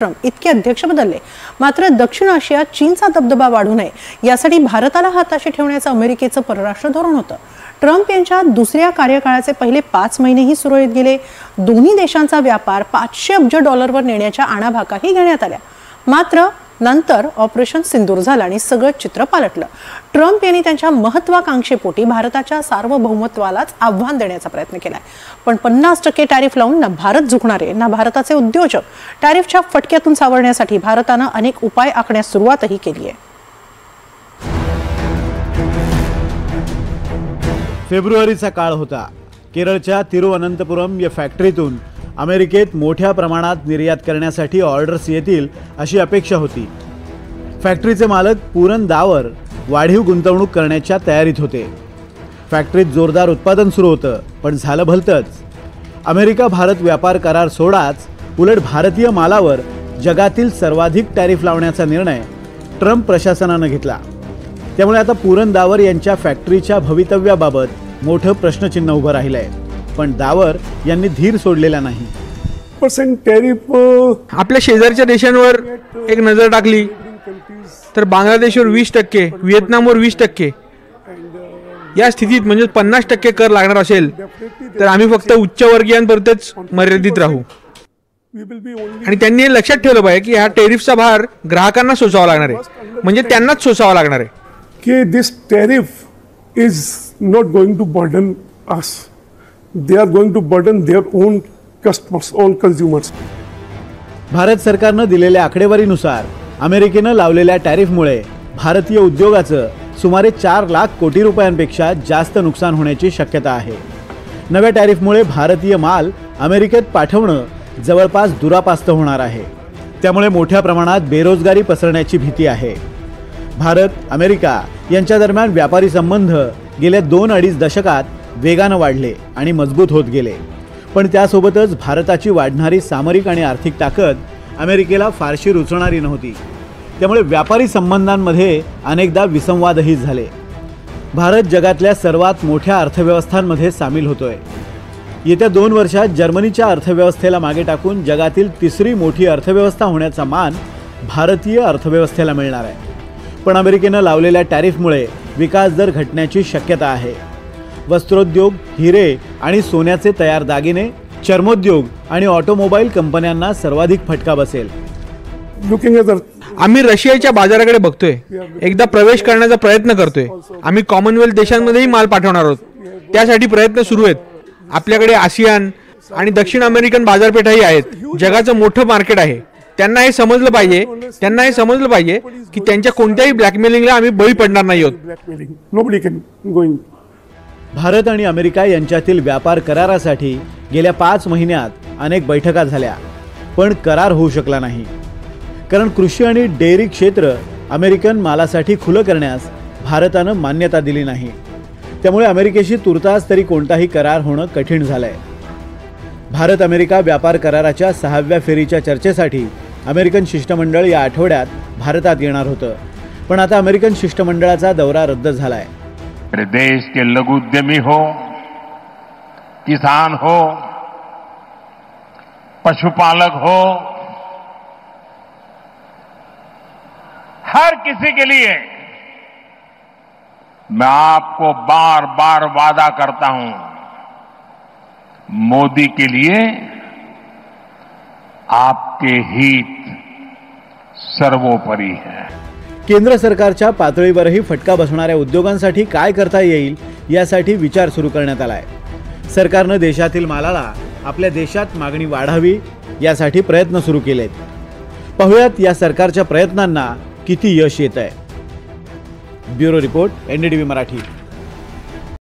Trump इतके अध्यक्ष बदलले, मात्र दक्षिण आशियात चीनचा दबदबा वाढू नये यासाठी भारताला हाताशी ठेवण्याचं अमेरिकेचं परराष्ट्र धोरण होतं। ट्रम्प यांच्या दुसऱ्या कार्यकाळाचे पहिले 5 महिनेही सुरळीत गेले। दोन्ही देशांचा व्यापार 500 अब्ज डॉलरवर नेण्याच्या आणाभाकाही घेण्यात आल्या। मात्र नंतर ऑपरेशन सिंदूर झालं आणि सगळं चित्र पालटलं। ट्रम्प यांनी त्यांच्या महत्त्वाकांक्षेपोटी भारताच्या सार्वभौमत्वालाच आव्हान देण्याचा प्रयत्न केलाय, पण 50% टॅरिफ लावून ना भारत झुकणार आहे ना भारताचे उद्योजक। टॅरिफच्या फटक्यातून सावरण्यासाठी भारतानं अनेक उपाय आखण्यास सुरुवातही केली आहे। फेब्रुवारीचा काळ होता। केरळच्या तिरुवनंतपुरम या फॅक्टरीतून अमेरिकेत मोठ्या प्रमाणात निर्यात करण्यासाठी ऑर्डर्स येतील अशी अपेक्षा होती। फॅक्टरीचे मालक पूरन दावर वाढीव गुंतवणूक करण्याच्या तयारीत होते। फॅक्टरीत जोरदार उत्पादन सुरू होतं, पण झालं भलतंच। अमेरिका भारत व्यापार करार सोडाच उलट भारतीय मालावर जगातील सर्वाधिक टॅरिफ लावण्याचा निर्णय ट्रम्प प्रशासनानं घेतला। त्यामुळे आता पूरन दावर यांच्या फॅक्टरीच्या भवितव्याबाबत मोठं प्रश्नचिन्ह उभं राहिलंय। पण दावर यांनी धीर सोडलेला नाही। टॅरिफ आपल्या शेजारच्या देशांवर एक नजर टाकली तर बांगलादेशवर 20%, व्हिएतनामवर 20%, या स्थितीत म्हणजे 50% कर लागणार असेल तर आम्ही फक्त उच्चवर्गीयांपुरतेच मर्यादित राहू। आणि त्यांनी हे लक्षात ठेवलं पाहिजे की हा टॅरिफचा भार ग्राहकांना सोसावा लागणार आहे, म्हणजे त्यांनाच सोसावा लागणार आहे की this tariff is not going to burden us, they are going to burden their own customers, own consumers. Bharat सरकारनं दिलेल्या आकडेवारीनुसार अमेरिकेनं लावलेल्या टॅरिफमुळे भारतीय उद्योगाचं सुमारे 4 लाख कोटी रुपयांपेक्षा जास्त नुकसान होण्याची शक्यता आहे। नव्या टॅरिफमुळे भारतीय माल अमेरिकेत पाठवणं जवळपास दुरापास्त होणार आहे। त्यामुळे मोठ्या प्रमाणात बेरोजगारी पसरण्याची भीती आहे। भारत अमेरिका यांच्या दरम्यान व्यापारी संबंध गेल्या 2-2.5 दशकात वेगानं वाढले आणि मजबूत होत गेले, पण त्यासोबतच भारताची वाढणारी सामरिक आणि आर्थिक ताकद अमेरिकेला फारशी रुचणारी नव्हती। त्यामुळे व्यापारी संबंधांमध्ये अनेकदा विसंवादही झाले। भारत जगातल्या सर्वात मोठ्या अर्थव्यवस्थांमध्ये सामील होतोय। येत्या 2 वर्षात जर्मनीच्या अर्थव्यवस्थेला मागे टाकून जगातील 3री मोठी अर्थव्यवस्था होण्याचा मान भारतीय अर्थव्यवस्थेला मिळणार आहे। पण अमेरिकेनं लावलेल्या टॅरिफमुळे विकास दर घटण्याची शक्यता आहे। वस्त्रोद्योग, हिरे आणि सोन्याचे तयार दागिने, चर्मोद्योग आणि ऑटोमोबाईल कंपन्यांना सर्वाधिक फटका बसेल। आम्ही रशियाच्या बाजाराकडे बघतोय, एकदा प्रवेश करण्याचा प्रयत्न करतोय। आम्ही कॉमनवेल्थ देशांमध्येही माल पाठवणार आहोत, त्यासाठी प्रयत्न सुरू आहेत। आपल्याकडे आसियान आणि दक्षिण अमेरिकन बाजारपेठाही आहेत। जगाचं मोठं मार्केट आहे। त्यांना हे समजलं पाहिजे की त्यांच्या कोणत्याही ब्लॅकमेलिंगला आम्ही बळी पडणार नाही आहोत। भारत आणि अमेरिका यांच्यातील व्यापार करारासाठी गेल्या 5 महिन्यात अनेक बैठका झाल्या, पण करार होऊ शकला नाही। कारण कृषी आणि डेअरी क्षेत्र अमेरिकन मालासाठी खुलं करण्यास भारतानं मान्यता दिली नाही। त्यामुळे अमेरिकेशी तुर्तास तरी कोणताही करार होणं कठीण झालंय। भारत अमेरिका व्यापार कराराच्या 6व्या फेरीच्या चर्चेसाठी अमेरिकन शिष्टमंडळ या आठवड्यात भारतात येणार होतं, पण आता अमेरिकन शिष्टमंडळाचा दौरा रद्द झालाय। मेरे देश के लघु उद्यमी हो, किसान हो, पशुपालक हो, हर किसी के लिए मैं आपको बार बार वादा करता हूं, मोदी के लिए आपके हित सर्वोपरि है। केंद्र सरकारच्या पातळीवरही फटका बसणाऱ्या उद्योगांसाठी काय करता येईल यासाठी विचार सुरू करण्यात आलाय। सरकारनं देशातील मालाला आपल्या देशात मागणी वाढावी यासाठी प्रयत्न सुरू केलेत। पाहूयात या सरकारच्या प्रयत्नांना किती यश येत आहे। Bureau report, NDTV Marathi.